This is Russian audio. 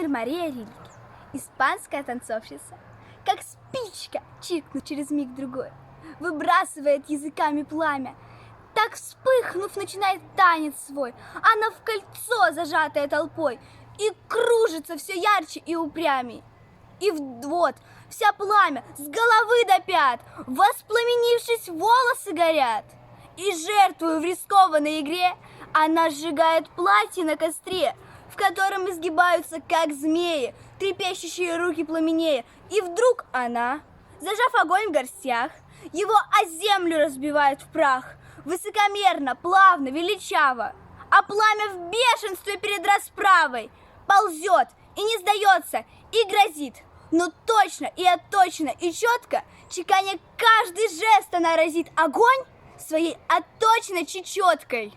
Например, Мария Рильке, испанская танцовщица, как спичка, чиркнув через миг-другой, выбрасывает языками пламя. Так, вспыхнув, начинает танец свой. Она в кольцо, зажатая толпой, и кружится все ярче и упрямей. И вот, вся пламя с головы до пят, воспламенившись, волосы горят. И жертвую в рискованной игре она сжигает платье на костре, в котором изгибаются, как змеи, трепещущие руки пламенея. И вдруг она, зажав огонь в горстях, его о землю разбивает в прах, высокомерно, плавно, величаво, а пламя в бешенстве перед расправой ползет и не сдается, и грозит. Но точно и отточно и четко, чеканя каждый жест, она разит огонь своей отточенной чечеткой.